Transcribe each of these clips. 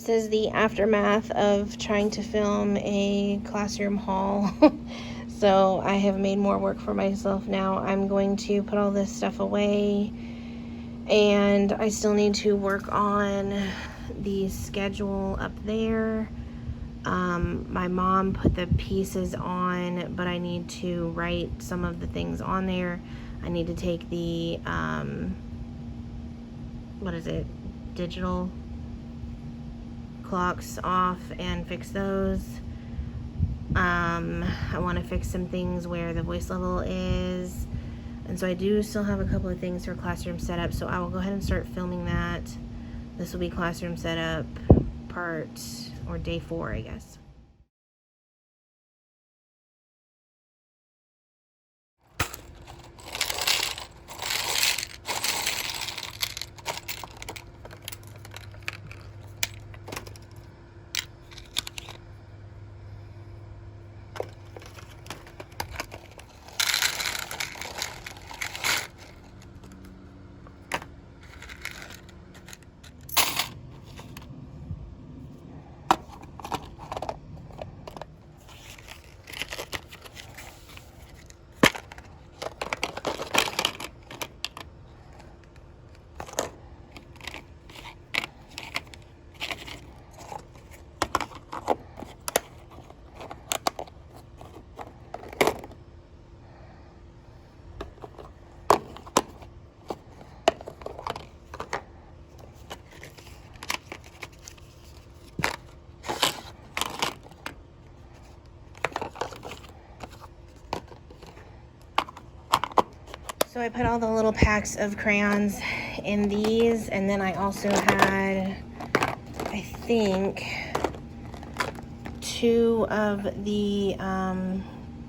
This is the aftermath of trying to film a classroom haul. So I have made more work for myself now. I'm going to put all this stuff away, and I still need to work on the schedule up there. My mom put the pieces on, but I need to write some of the things on there. I need to take the, what is it, digital clocks off and fix those. I want to fix some things where the voice level is, and so I do still have a couple of things for classroom setup, so I will go ahead and start filming that. This will be classroom setup part, or day 4, I guess. So I put all the little packs of crayons in these, and then I also had, I think, 2 of the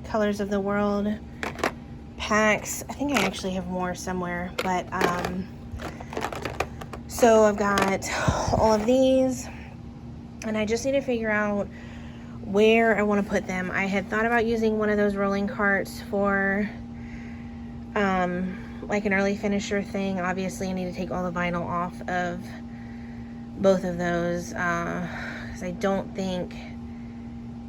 Colors of the World packs. I think I actually have more somewhere, but so I've got all of these, and I just need to figure out where I want to put them. I had thought about using one of those rolling carts for like an early finisher thing. Obviously I need to take all the vinyl off of both of those because I don't think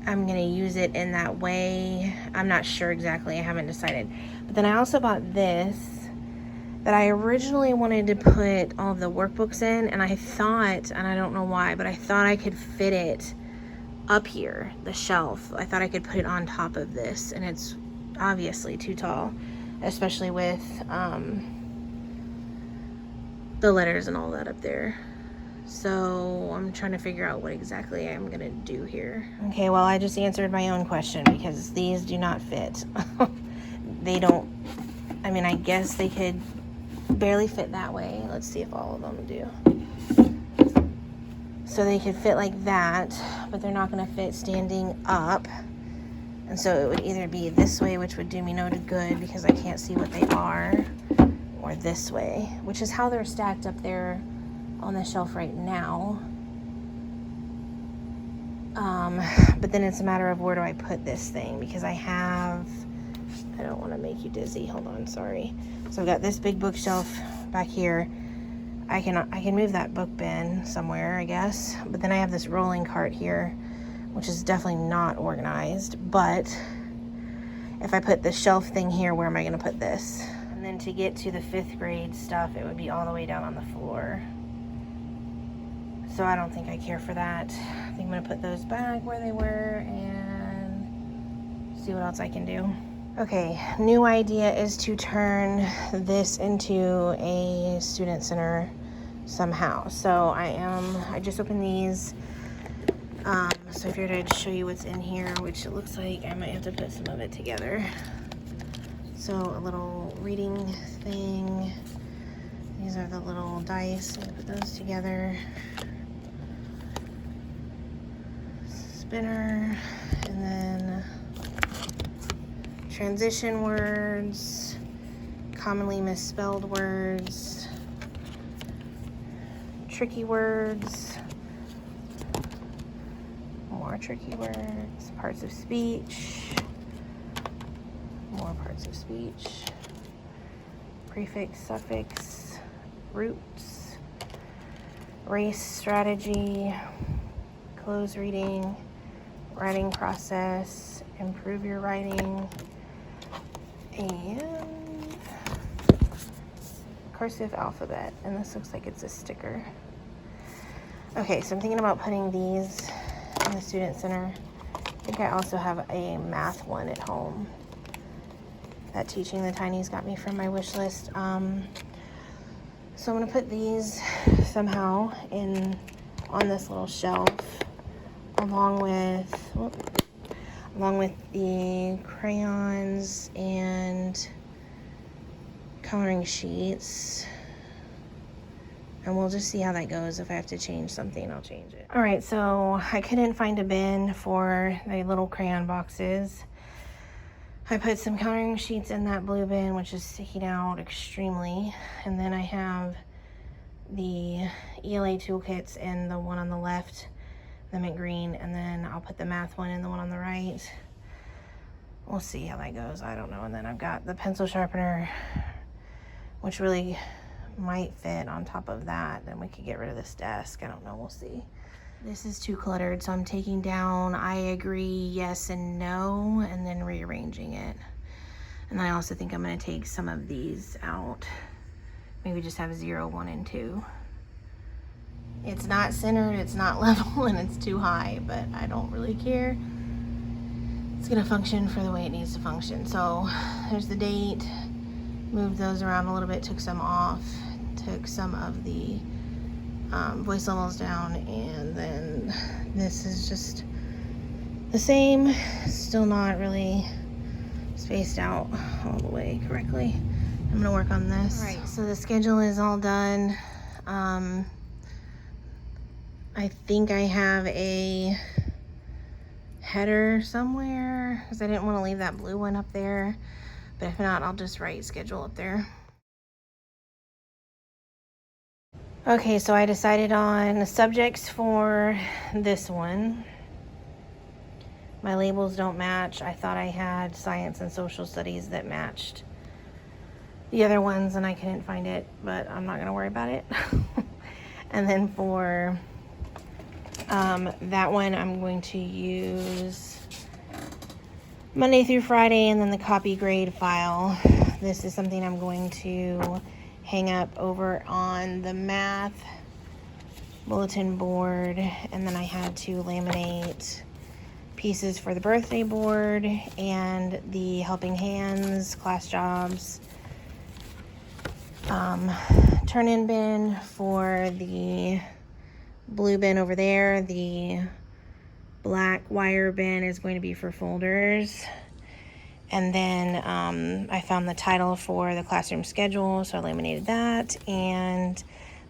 I'm gonna use it in that way. I'm not sure exactly, I haven't decided. But then I also bought this that I originally wanted to put all of the workbooks in, and I thought, and I don't know why, but I thought I could fit it up here, the shelf. I thought I could put it on top of this, and it's obviously too tall, especially with the letters and all that up there. So I'm trying to figure out what exactly I'm gonna do here. Okay, well, I just answered my own question because these do not fit. They don't, I mean, I guess they could barely fit that way. Let's see if all of them do. So they could fit like that, but they're not gonna fit standing up. And so it would either be this way, which would do me no good because I can't see what they are, or this way, which is how they're stacked up there on the shelf right now. But then it's a matter of where do I put this thing, because I don't want to make you dizzy. Hold on, sorry. So I've got this big bookshelf back here. I can move that book bin somewhere, I guess. But then I have this rolling cart here, which is definitely not organized. But if I put the shelf thing here, where am I going to put this? And then to get to the 5th grade stuff, it would be all the way down on the floor. So I don't think I care for that. I think I'm going to put those back where they were and see what else I can do. Okay, new idea is to turn this into a student center somehow. So I just opened these. So I figured I'd show you what's in here, which it looks like I might have to put some of it together. So a little reading thing. These are the little dice. I'm gonna put those together. Spinner, and then transition words, commonly misspelled words, tricky words, more tricky words, parts of speech, more parts of speech, prefix, suffix, roots, race strategy, close reading, writing process, improve your writing, and cursive alphabet. And this looks like it's a sticker. Okay, so I'm thinking about putting these in the student center. I think I also have a math one at home that Teaching the Tinies got me from my wish list. So I'm gonna put these somehow on this little shelf along with the crayons and coloring sheets. And we'll just see how that goes. If I have to change something, I'll change it. All right, so I couldn't find a bin for the little crayon boxes. I put some coloring sheets in that blue bin, which is sticking out extremely. And then I have the ELA toolkits in the one on the left, the mint green, and then I'll put the math one in the one on the right. We'll see how that goes. I don't know. And then I've got the pencil sharpener, which really might fit on top of that. Then we could get rid of this desk. I don't know, we'll see. This is too cluttered, so I'm taking down I agree, yes, and no, and then rearranging it. And I also think I'm going to take some of these out. Maybe just have 0, 1, and 2. It's not centered, it's not level, and it's too high, but I don't really care. It's going to function for the way it needs to function. So there's the date. Moved those around a little bit, took some off, took some of the voice levels down, and then this is just the same, still not really spaced out all the way correctly. I'm gonna work on this. All right, so the schedule is all done. I think I have a header somewhere because I didn't want to leave that blue one up there. But if not, I'll just write schedule up there. Okay, so I decided on the subjects for this one. My labels don't match. I thought I had science and social studies that matched the other ones, and I couldn't find it, but I'm not gonna worry about it. And then for that one, I'm going to use Monday through Friday, and then the copy grade file. This is something I'm going to hang up over on the math bulletin board, and then I had to laminate pieces for the birthday board and the helping hands, class jobs, turn-in bin for the blue bin over there. The black wire bin is going to be for folders. And then I found the title for the classroom schedule, so I laminated that, and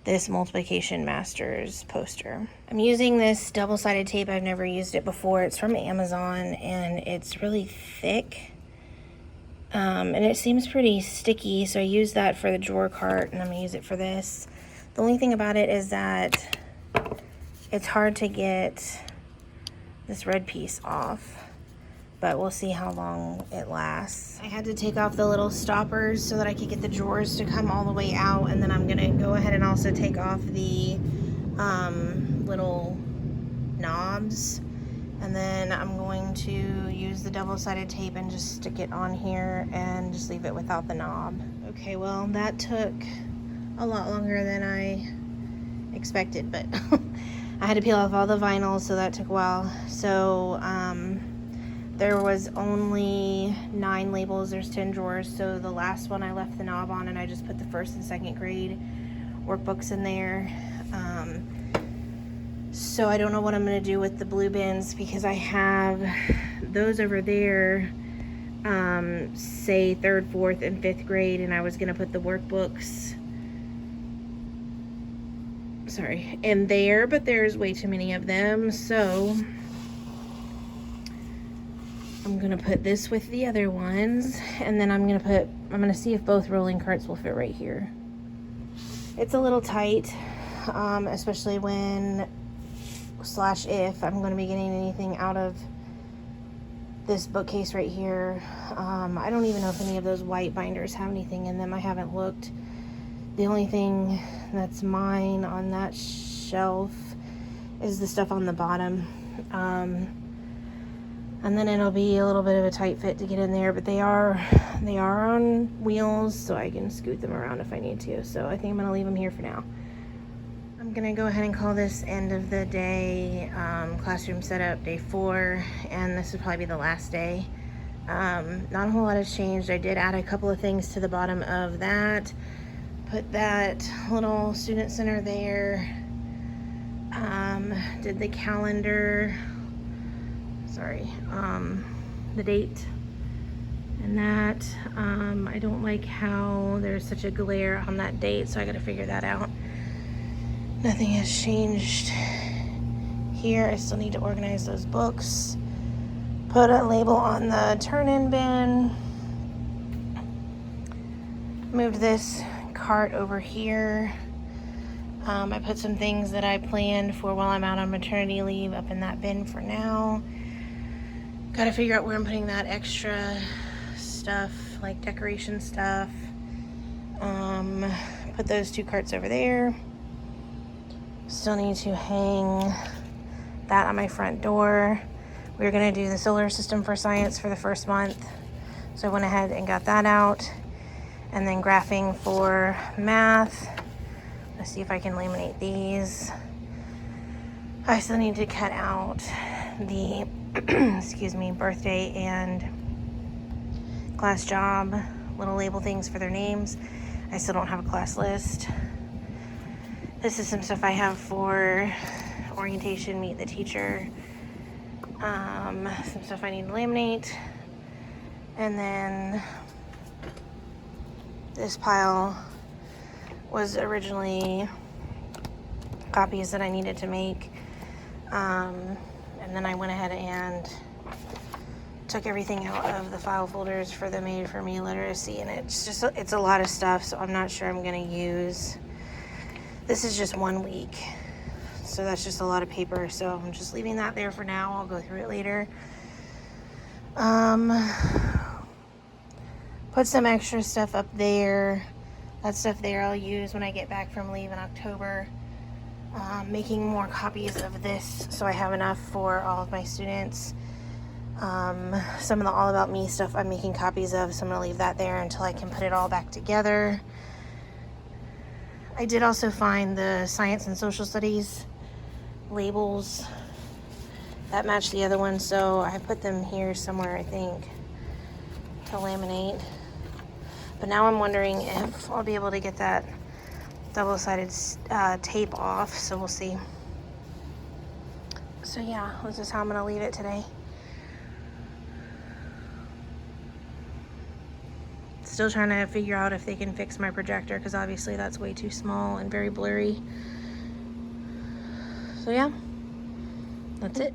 this multiplication masters poster. I'm using this double-sided tape. I've never used it before. It's from Amazon, and it's really thick. And it seems pretty sticky, so I use that for the drawer cart, and I'm gonna use it for this. The only thing about it is that it's hard to get this red piece off, but we'll see how long it lasts. I had to take off the little stoppers so that I could get the drawers to come all the way out, and then I'm gonna go ahead and also take off the little knobs, and then I'm going to use the double-sided tape and just stick it on here and just leave it without the knob. Okay, well, that took a lot longer than I expected, but I had to peel off all the vinyl, so that took a while. So there was only 9 labels. There's 10 drawers, so the last one I left the knob on, and I just put the 1st and 2nd grade workbooks in there. So I don't know what I'm going to do with the blue bins, because I have those over there, say 3rd, 4th, and 5th grade, and I was going to put the workbooks in there, but there's way too many of them, so I'm gonna put this with the other ones, and then I'm gonna see if both rolling carts will fit right here. It's a little tight, especially when if I'm gonna be getting anything out of this bookcase right here. I don't even know if any of those white binders have anything in them. I haven't looked. The only thing that's mine on that shelf is the stuff on the bottom. And then it'll be a little bit of a tight fit to get in there, but they are on wheels, so I can scoot them around if I need to. So I think I'm gonna leave them here for now. I'm gonna go ahead and call this end of the day classroom setup, day 4, and this will probably be the last day. Not a whole lot has changed. I did add a couple of things to the bottom of that. Put that little student center there. Did the calendar, the date and that. I don't like how there's such a glare on that date, so I gotta figure that out. Nothing has changed here. I still need to organize those books. Put a label on the turn-in bin. Moved this cart over here. I put some things that I planned for while I'm out on maternity leave up in that bin for now. Gotta figure out where I'm putting that extra stuff, like decoration stuff. Put those 2 carts over there. Still need to hang that on my front door. We were gonna do the solar system for science for the first month, so I went ahead and got that out. And then graphing for math. Let's see if I can laminate these. I still need to cut out the excuse me, birthday and class job, little label things for their names. I still don't have a class list. This is some stuff I have for orientation, meet the teacher. Some stuff I need to laminate. And then this pile was originally copies that I needed to make. And then I went ahead and took everything out of the file folders for the Made For Me literacy, and it's a lot of stuff, so I'm not sure I'm gonna use. This is just 1 week, so that's just a lot of paper, so I'm just leaving that there for now. I'll go through it later. Put some extra stuff up there. That stuff there I'll use when I get back from leave in October. Making more copies of this so I have enough for all of my students. Some of the All About Me stuff I'm making copies of, so I'm gonna leave that there until I can put it all back together. I did also find the science and social studies labels that match the other one, so I put them here somewhere, I think, to laminate. But now I'm wondering if I'll be able to get that double-sided tape off, so we'll see. So yeah, this is how I'm gonna leave it today. Still trying to figure out if they can fix my projector, because obviously that's way too small and very blurry. So yeah, that's it.